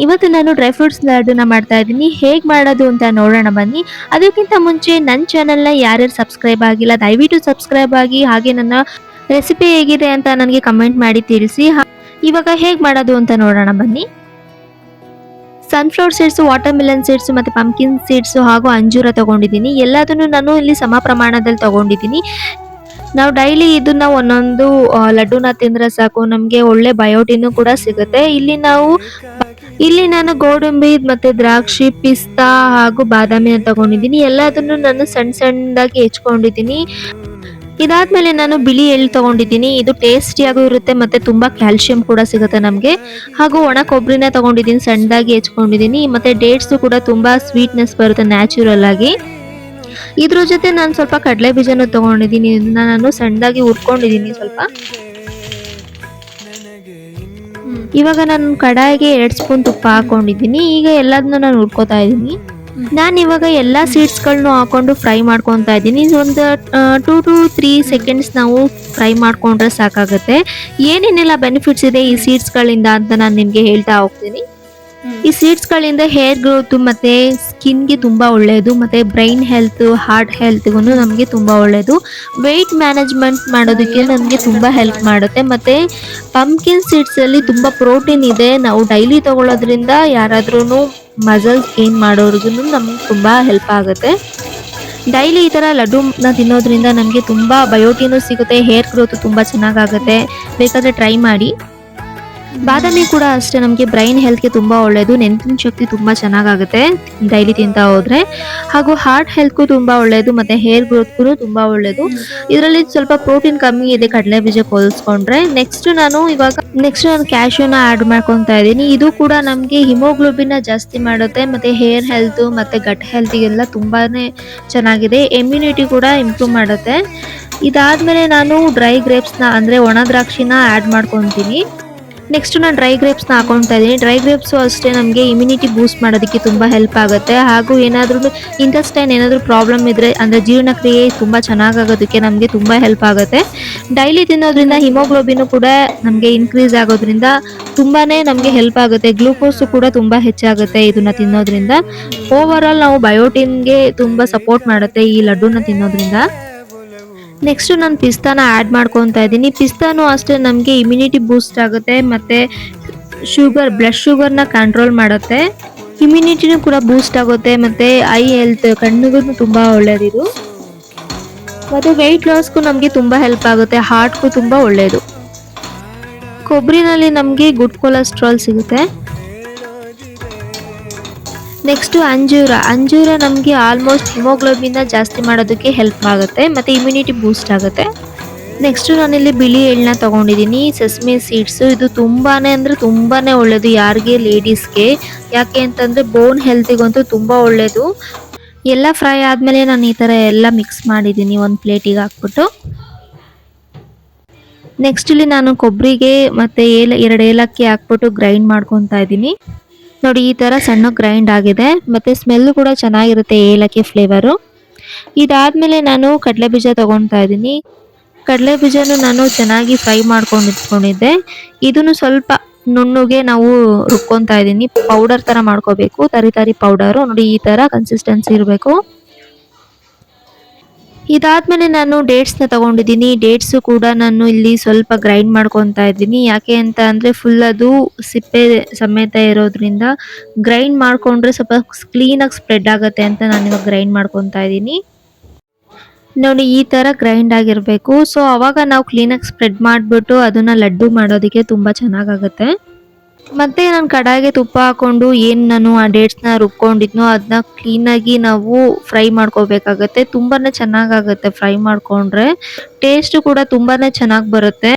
ಇವತ್ತು ನಾನು dry fruits ಲಡ್ಡುನ ಮಾಡ್ತಾ ಇದ್ದೀನಿ. ಹೇಗೆ ಮಾಡೋದು ಅಂತ ನೋಡೋಣ ಬನ್ನಿ. ಅದಕ್ಕಿಂತ ಮುಂಚೆ ನನ್ನ ಚಾನಲ್ನ ಯಾರ್ಯಾರು ಸಬ್ಸ್ಕ್ರೈಬ್ ಆಗಿಲ್ಲ ದಯವಿಟ್ಟು ಸಬ್ಸ್ಕ್ರೈಬ್ ಆಗಿ, ಹಾಗೆ ನನ್ನ ರೆಸಿಪಿ ಹೇಗಿದೆ ಅಂತ ನನಗೆ ಕಮೆಂಟ್ ಮಾಡಿ ತಿಳಿಸಿ. ಇವಾಗ ಹೇಗೆ ಮಾಡೋದು ಅಂತ ನೋಡೋಣ ಬನ್ನಿ. Sunflower seeds, water Milan seeds ಮತ್ತೆ ಪಂಪ್ಕಿನ್ ಸೀಡ್ಸ್ ಹಾಗೂ ಅಂಜೂರ ತಗೊಂಡಿದ್ದೀನಿ. ಎಲ್ಲದನ್ನು ನಾನು ಇಲ್ಲಿ ಸಮ ಪ್ರಮಾಣದಲ್ಲಿ ತಗೊಂಡಿದ್ದೀನಿ. ನಾವು ಡೈಲಿ ಇದನ್ನ ಒಂದೊಂದು ಲಡ್ಡುನ ತಿಂದ್ರೆ ಸಾಕು, ನಮಗೆ ಒಳ್ಳೆ ಬಯೋಟಿನ್ ಕೂಡ ಸಿಗುತ್ತೆ. ಇಲ್ಲಿ ನಾನು ಗೋಡಂಬಿ ಮತ್ತೆ ದ್ರಾಕ್ಷಿ, ಪಿಸ್ತಾ ಹಾಗೂ ಬಾದಾಮಿ ತಗೊಂಡಿದ್ದೀನಿ. ಎಲ್ಲದನ್ನು ನಾನು ಸಣ್ಣ ಸಣ್ಣದಾಗಿ ಹೆಚ್ಕೊಂಡಿದ್ದೀನಿ. ಇದಾದ್ಮೇಲೆ ನಾನು ಬಿಳಿ ಎಳ್ಳು ತಗೊಂಡಿದ್ದೀನಿ. ಇದು ಟೇಸ್ಟಿಯಾಗೂ ಇರುತ್ತೆ ಮತ್ತೆ ತುಂಬಾ ಕ್ಯಾಲ್ಸಿಯಂ ಕೂಡ ಸಿಗುತ್ತೆ ನಮಗೆ. ಹಾಗೂ ಒಣ ಕೊಬ್ಬರಿನ ತಗೊಂಡಿದ್ದೀನಿ, ಸಣ್ಣದಾಗಿ ಹೆಚ್ಕೊಂಡಿದ್ದೀನಿ. ಮತ್ತೆ ಡೇಟ್ಸ್ ಕೂಡ ತುಂಬಾ ಸ್ವೀಟ್ನೆಸ್ ಬರುತ್ತೆ ನ್ಯಾಚುರಲ್ ಆಗಿ. ಇದ್ರ ಜೊತೆ ನಾನು ಸ್ವಲ್ಪ ಕಡಲೆ ಬೀಜನೂ ತಗೊಂಡಿದ್ದೀನಿ. ಇದನ್ನ ನಾನು ಸಣ್ಣದಾಗಿ ಹುರ್ಕೊಂಡಿದ್ದೀನಿ ಸ್ವಲ್ಪ. ಇವಾಗ ನಾನು ಕಡಾಯಿಗೆ 2 ಸ್ಪೂನ್ ತುಪ್ಪ ಹಾಕೊಂಡಿದ್ದೀನಿ. ಈಗ ಎಲ್ಲದನ್ನ ನಾನು ಹುರ್ಕೋತಾ ಇದ್ದೀನಿ. ನಾನು ಇವಾಗ ಎಲ್ಲ ಸೀಡ್ಸ್ಗಳನ್ನು ಹಾಕೊಂಡು ಫ್ರೈ ಮಾಡ್ಕೊತಾ ಇದ್ದೀನಿ. ಒಂದು 2 to 3 ಸೆಕೆಂಡ್ಸ್ ನಾವು ಫ್ರೈ ಮಾಡ್ಕೊಂಡ್ರೆ ಸಾಕಾಗುತ್ತೆ. ಏನೇನೆಲ್ಲ ಬೆನಿಫಿಟ್ಸ್ ಇದೆ ಈ ಸೀಡ್ಸ್ಗಳಿಂದ ಅಂತ ನಾನು ನಿಮಗೆ ಹೇಳ್ತಾ ಹೋಗ್ತೀನಿ. ಈ ಸೀಡ್ಸ್ಗಳಿಂದ ಹೇರ್ ಗ್ರೋತ್ ಮತ್ತೆ ಸ್ಕಿನ್ಗೆ ತುಂಬಾ ಒಳ್ಳೆಯದು, ಮತ್ತೆ ಬ್ರೈನ್ ಹೆಲ್ತ್, ಹಾರ್ಟ್ ಹೆಲ್ತ್ಗೂ ನಮಗೆ ತುಂಬಾ ಒಳ್ಳೆಯದು. ವೆಯ್ಟ್ ಮ್ಯಾನೇಜ್ಮೆಂಟ್ ಮಾಡೋದಕ್ಕೆ ನಮಗೆ ತುಂಬಾ ಹೆಲ್ಪ್ ಮಾಡುತ್ತೆ. ಮತ್ತೆ ಪಂಪ್ಕಿನ್ ಸೀಡ್ಸ್ ಅಲ್ಲಿ ತುಂಬಾ ಪ್ರೋಟೀನ್ ಇದೆ. ನಾವು ಡೈಲಿ ತಗೊಳ್ಳೋದ್ರಿಂದ ಯಾರಾದ್ರೂ ಮಸಲ್ಸ್ ಗೇನ್ ಮಾಡೋರಿಗೂ ನಮ್ಗೆ ತುಂಬಾ ಹೆಲ್ಪ್ ಆಗುತ್ತೆ. ಡೈಲಿ ಈ ತರ ಲಡ್ಡುನ ತಿನ್ನೋದ್ರಿಂದ ನಮಗೆ ತುಂಬಾ ಬಯೋಟಿನ್ ಸಿಗುತ್ತೆ, ಹೇರ್ ಗ್ರೋತ್ ತುಂಬಾ ಚೆನ್ನಾಗಾಗುತ್ತೆ. ಬೇಕಾದ್ರೆ ಟ್ರೈ ಮಾಡಿ. ಬಾದಾಮಿ ಕೂಡ ಅಷ್ಟೇ, ನಮಗೆ ಬ್ರೈನ್ ಹೆಲ್ತ್ಗೆ ತುಂಬಾ ಒಳ್ಳೆಯದು, ನೆನಪಿನ ಶಕ್ತಿ ತುಂಬಾ ಚೆನ್ನಾಗಾಗುತ್ತೆ ಡೈಲಿ ತಿಂತಾ ಹೋದ್ರೆ. ಹಾಗೂ ಹಾರ್ಟ್ ಹೆಲ್ತ್ಗೂ ತುಂಬಾ ಒಳ್ಳೆಯದು, ಮತ್ತೆ ಹೇರ್ ಗ್ರೋತ್ಗೂ ತುಂಬಾ ಒಳ್ಳೆಯದು. ಇದರಲ್ಲಿ ಸ್ವಲ್ಪ ಪ್ರೋಟೀನ್ ಕಮ್ಮಿ ಇದೆ ಕಡಲೆ ಬೀಜಕ್ಕೆ ಹೋಲಿಸ್ಕೊಂಡ್ರೆ. ನೆಕ್ಸ್ಟ್ ನಾನು ಕ್ಯಾಶ್ಯೂನ ಆಡ್ ಮಾಡ್ಕೊತಾ ಇದ್ದೀನಿ. ಇದು ಕೂಡ ನಮಗೆ ಹಿಮೋಗ್ಲೋಬಿನ್ ಜಾಸ್ತಿ ಮಾಡುತ್ತೆ, ಮತ್ತೆ ಹೇರ್ ಹೆಲ್ತ್ ಮತ್ತೆ ಗಟ್ ಹೆಲ್ತ್ಗೆಲ್ಲ ತುಂಬಾನೇ ಚೆನ್ನಾಗಿದೆ. ಇಮ್ಯುನಿಟಿ ಕೂಡ ಇಂಪ್ರೂವ್ ಮಾಡುತ್ತೆ. ಇದಾದ್ಮೇಲೆ ನಾನು ಡ್ರೈ ಗ್ರೇಪ್ಸ್ನ ಅಂದ್ರೆ ಒಣ ದ್ರಾಕ್ಷಿನ ಆಡ್ ಮಾಡ್ಕೊತೀನಿ. ನೆಕ್ಸ್ಟ್ ನಾನು ಡ್ರೈ ಗ್ರೇಪ್ಸ್ನ ಹಾಕೊತಾ ಇದ್ದೀನಿ. ಡ್ರೈ ಗ್ರೇಪ್ಸು ಅಷ್ಟೇ ನಮಗೆ ಇಮ್ಯುನಿಟಿ ಬೂಸ್ಟ್ ಮಾಡೋದಕ್ಕೆ ತುಂಬ ಹೆಲ್ಪ್ ಆಗುತ್ತೆ. ಹಾಗೂ ಏನಾದರೂ ಇಂಟೆಸ್ಟೈನ್ ಏನಾದರೂ ಪ್ರಾಬ್ಲಮ್ ಇದ್ದರೆ ಅಂದರೆ ಜೀರ್ಣಕ್ರಿಯೆ ತುಂಬ ಚೆನ್ನಾಗಾಗೋದಕ್ಕೆ ನಮಗೆ ತುಂಬ ಹೆಲ್ಪ್ ಆಗುತ್ತೆ. ಡೈಲಿ ತಿನ್ನೋದ್ರಿಂದ ಹಿಮೋಗ್ಲೋಬಿನ್ ಕೂಡ ನಮಗೆ ಇನ್ಕ್ರೀಸ್ ಆಗೋದ್ರಿಂದ ತುಂಬಾ ನಮಗೆ ಹೆಲ್ಪ್ ಆಗುತ್ತೆ. ಗ್ಲೂಕೋಸು ಕೂಡ ತುಂಬ ಹೆಚ್ಚಾಗುತ್ತೆ ಇದನ್ನು ತಿನ್ನೋದ್ರಿಂದ. ಓವರ್ ಆಲ್ ನಾವು ಬಯೋಟಿನ್ಗೆ ತುಂಬ ಸಪೋರ್ಟ್ ಮಾಡುತ್ತೆ ಈ ಲಡ್ಡುನ ತಿನ್ನೋದ್ರಿಂದ. ನೆಕ್ಸ್ಟ್ ನಾನು ಪಿಸ್ತಾನ ಆ್ಯಡ್ ಮಾಡ್ಕೊತಾ ಇದ್ದೀನಿ. ಪಿಸ್ತಾನು ಅಷ್ಟೇ ನಮಗೆ ಇಮ್ಯುನಿಟಿ ಬೂಸ್ಟ್ ಆಗುತ್ತೆ, ಮತ್ತು ಬ್ಲಡ್ ಶುಗರ್ನ ಕಂಟ್ರೋಲ್ ಮಾಡುತ್ತೆ. ಇಮ್ಯುನಿಟಿನೂ ಕೂಡ ಬೂಸ್ಟ್ ಆಗುತ್ತೆ, ಮತ್ತು ಐ ಹೆಲ್ತ್ ಕಣ್ಣಿಗೂ ತುಂಬ ಒಳ್ಳೆಯದಿದು. ಮತ್ತು ವೆಯ್ಟ್ ಲಾಸ್ಗೂ ನಮಗೆ ತುಂಬ ಹೆಲ್ಪ್ ಆಗುತ್ತೆ, ಹಾರ್ಟ್ಗೂ ತುಂಬ ಒಳ್ಳೆಯದು. ಕೊಬ್ಬರಿನಲ್ಲಿ ನಮಗೆ ಗುಡ್ ಕೊಲೆಸ್ಟ್ರಾಲ್ ಸಿಗುತ್ತೆ. ನೆಕ್ಸ್ಟ್ ಅಂಜೂರ ನಮಗೆ ಆಲ್ಮೋಸ್ಟ್ ಹಿಮೋಗ್ಲೋಬಿನ್ ಜಾಸ್ತಿ ಮಾಡೋದಕ್ಕೆ ಹೆಲ್ಪ್ ಆಗುತ್ತೆ, ಮತ್ತು ಇಮ್ಯುನಿಟಿ ಬೂಸ್ಟ್ ಆಗುತ್ತೆ. ನೆಕ್ಸ್ಟ್ ನಾನಿಲ್ಲಿ ಬಿಳಿ ಎಳ್ಳನ್ನ ತಗೊಂಡಿದ್ದೀನಿ, ಸೆಸ್ಮೆ ಸೀಡ್ಸು. ಇದು ತುಂಬಾ ಒಳ್ಳೆಯದು ಯಾರಿಗೆ, ಲೇಡೀಸ್ಗೆ. ಯಾಕೆ ಅಂತಂದರೆ ಬೋನ್ ಹೆಲ್ತಿಗಂತೂ ತುಂಬ ಒಳ್ಳೆಯದು. ಎಲ್ಲ ಫ್ರೈ ಆದಮೇಲೆ ನಾನು ಈ ಥರ ಎಲ್ಲ ಮಿಕ್ಸ್ ಮಾಡಿದ್ದೀನಿ ಒಂದು ಪ್ಲೇಟಿಗೆ ಹಾಕ್ಬಿಟ್ಟು. ನೆಕ್ಸ್ಟ್ ಇಲ್ಲಿ ನಾನು ಕೊಬ್ಬರಿಗೆ ಮತ್ತು 2 ಏಲಕ್ಕಿ ಹಾಕ್ಬಿಟ್ಟು ಗ್ರೈಂಡ್ ಮಾಡ್ಕೊತಾ ಇದ್ದೀನಿ. ನೋಡಿ ಈ ಥರ ಸಣ್ಣ ಗ್ರೈಂಡ್ ಆಗಿದೆ, ಮತ್ತು ಸ್ಮೆಲ್ಲು ಕೂಡ ಚೆನ್ನಾಗಿರುತ್ತೆ ಏಲಕ್ಕಿ ಫ್ಲೇವರು. ಇದಾದಮೇಲೆ ನಾನು ಕಡಲೆ ಬೀಜ ತೊಗೊತಾ ಇದ್ದೀನಿ. ಕಡಲೆ ಬೀಜನೂ ನಾನು ಚೆನ್ನಾಗಿ ಫ್ರೈ ಮಾಡ್ಕೊಂಡು ಇಟ್ಕೊಂಡಿದ್ದೆ. ಇದನ್ನು ಸ್ವಲ್ಪ ನುಣ್ಣಗೆ ನಾವು ರುಬ್ಕೊತಾ ಇದ್ದೀನಿ. ಪೌಡರ್ ಥರ ಮಾಡ್ಕೋಬೇಕು, ತರಿ ಪೌಡರು. ನೋಡಿ ಈ ಥರ ಕನ್ಸಿಸ್ಟೆನ್ಸಿ ಇರಬೇಕು. ಇದಾದ್ಮೇಲೆ ನಾನು ಡೇಟ್ಸ್ನ ತಗೊಂಡಿದ್ದೀನಿ. ಡೇಟ್ಸು ಕೂಡ ನಾನು ಇಲ್ಲಿ ಸ್ವಲ್ಪ ಗ್ರೈಂಡ್ ಮಾಡ್ಕೊತಾ ಇದ್ದೀನಿ. ಯಾಕೆ ಅಂತ ಅಂದರೆ ಫುಲ್ ಅದು ಸಿಪ್ಪೆ ಸಮೇತ ಇರೋದ್ರಿಂದ ಗ್ರೈಂಡ್ ಮಾಡಿಕೊಂಡ್ರೆ ಸ್ವಲ್ಪ ಕ್ಲೀನಾಗಿ ಸ್ಪ್ರೆಡ್ ಆಗುತ್ತೆ ಅಂತ ನಾನು ಇವಾಗ ಗ್ರೈಂಡ್ ಮಾಡ್ಕೊತಾ ಇದ್ದೀನಿ. ನೋಡಿ ಈ ಥರ ಗ್ರೈಂಡ್ ಆಗಿರಬೇಕು. ಸೊ ಅವಾಗ ನಾವು ಕ್ಲೀನಾಗಿ ಸ್ಪ್ರೆಡ್ ಮಾಡಿಬಿಟ್ಟು ಅದನ್ನು ಲಡ್ಡು ಮಾಡೋದಕ್ಕೆ ತುಂಬ ಚೆನ್ನಾಗಾಗುತ್ತೆ. ಮತ್ತೆ ನಾನು ಕಡಾಯಿಗೆ ತುಪ್ಪ ಹಾಕೊಂಡು ಏನು ನಾನು ಆ ಡೇಟ್ಸ್ನ ರುಬ್ಕೊಂಡಿದ್ನೋ ಅದನ್ನ ಕ್ಲೀನಾಗಿ ನಾವು ಫ್ರೈ ಮಾಡ್ಕೋಬೇಕಾಗತ್ತೆ. ತುಂಬಾ ಚೆನ್ನಾಗಾಗುತ್ತೆ ಫ್ರೈ ಮಾಡಿಕೊಂಡ್ರೆ. ಟೇಸ್ಟು ಕೂಡ ತುಂಬಾ ಚೆನ್ನಾಗಿ ಬರುತ್ತೆ.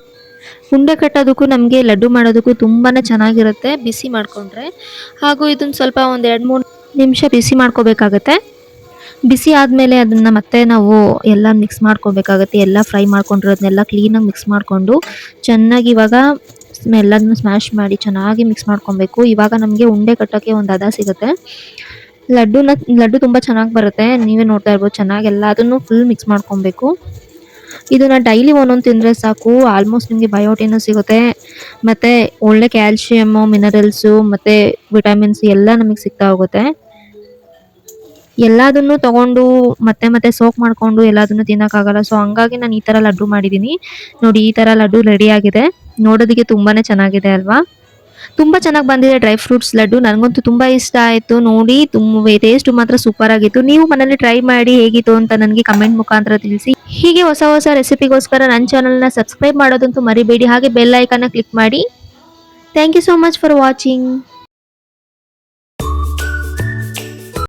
ಉಂಡೆ ಕಟ್ಟೋದಕ್ಕೂ ನಮಗೆ ಲಡ್ಡು ಮಾಡೋದಕ್ಕೂ ತುಂಬಾ ಚೆನ್ನಾಗಿರುತ್ತೆ ಬಿಸಿ ಮಾಡಿಕೊಂಡ್ರೆ. ಹಾಗೂ ಇದನ್ನು ಸ್ವಲ್ಪ ಒಂದು 2-3 ನಿಮಿಷ ಬಿಸಿ ಮಾಡ್ಕೋಬೇಕಾಗತ್ತೆ. ಬಿಸಿ ಆದಮೇಲೆ ಅದನ್ನು ಮತ್ತೆ ನಾವು ಎಲ್ಲ ಮಿಕ್ಸ್ ಮಾಡ್ಕೋಬೇಕಾಗತ್ತೆ. ಎಲ್ಲ ಫ್ರೈ ಮಾಡ್ಕೊಂಡಿರೋದನ್ನೆಲ್ಲ ಕ್ಲೀನಾಗಿ ಮಿಕ್ಸ್ ಮಾಡಿಕೊಂಡು ಚೆನ್ನಾಗಿ ಇವಾಗ ಎಲ್ಲದನ್ನು ಸ್ಮ್ಯಾಶ್ ಮಾಡಿ ಚೆನ್ನಾಗಿ ಮಿಕ್ಸ್ ಮಾಡ್ಕೊಬೇಕು. ಇವಾಗ ನಮಗೆ ಉಂಡೆ ಕಟ್ಟೋಕ್ಕೆ ಒಂದು ಹದ ಸಿಗುತ್ತೆ. ಲಡ್ಡು ತುಂಬ ಚೆನ್ನಾಗಿ ಬರುತ್ತೆ. ನೀವೇ ನೋಡ್ತಾ ಇರ್ಬೋದು. ಚೆನ್ನಾಗಿ ಎಲ್ಲದನ್ನು ಫುಲ್ ಮಿಕ್ಸ್ ಮಾಡ್ಕೊಬೇಕು. ಇದನ್ನ ಡೈಲಿ ಒಂದೊಂದು ತಿಂದರೆ ಸಾಕು, ಆಲ್ಮೋಸ್ಟ್ ನಿಮಗೆ ಬಯೋಟಿನು ಸಿಗುತ್ತೆ, ಮತ್ತೆ ಒಳ್ಳೆ ಕ್ಯಾಲ್ಶಿಯಮ್ಮು, ಮಿನರಲ್ಸು ಮತ್ತೆ ವಿಟಮಿನ್ಸ್ ಎಲ್ಲ ನಮಗೆ ಸಿಗ್ತಾ ಹೋಗುತ್ತೆ. ಎಲ್ಲದನ್ನು ತಗೊಂಡು ಮತ್ತೆ ಮತ್ತೆ ಸೋಕ್ ಮಾಡ್ಕೊಂಡು ಎಲ್ಲದನ್ನು ತಿನ್ನಕ್ಕಾಗಲ್ಲ. ಸೊ ಹಂಗಾಗಿ ನಾನು ಈ ತರ ಲಡ್ಡು ಮಾಡಿದ್ದೀನಿ. ನೋಡಿ ಈ ತರ ಲಡ್ಡು ರೆಡಿ ಆಗಿದೆ. ನೋಡೋದಕ್ಕೆ ತುಂಬಾನೇ ಚೆನ್ನಾಗಿದೆ ಅಲ್ವಾ? ತುಂಬಾ ಚೆನ್ನಾಗಿ ಬಂದಿದೆ ಡ್ರೈ ಫ್ರೂಟ್ಸ್ ಲಡ್ಡು. ನನಗಂತೂ ತುಂಬಾ ಇಷ್ಟ ಆಯ್ತು. ನೋಡಿ ಟೇಸ್ಟ್ ಮಾತ್ರ ಸೂಪರ್ ಆಗಿತ್ತು. ನೀವು ಮನೇಲಿ ಟ್ರೈ ಮಾಡಿ ಹೇಗಿತ್ತು ಅಂತ ನನಗೆ ಕಮೆಂಟ್ ಮುಖಾಂತರ ತಿಳಿಸಿ. ಹೀಗೆ ಹೊಸ ಹೊಸ ರೆಸಿಪಿಗೋಸ್ಕರ ನನ್ನ ಚಾನಲ್ನ ಸಬ್ಸ್ಕ್ರೈಬ್ ಮಾಡೋದಂತೂ ಮರಿಬೇಡಿ. ಹಾಗೆ ಬೆಲ್ ಐಕಾನ್ನ ಕ್ಲಿಕ್ ಮಾಡಿ. Thank you so much for watching.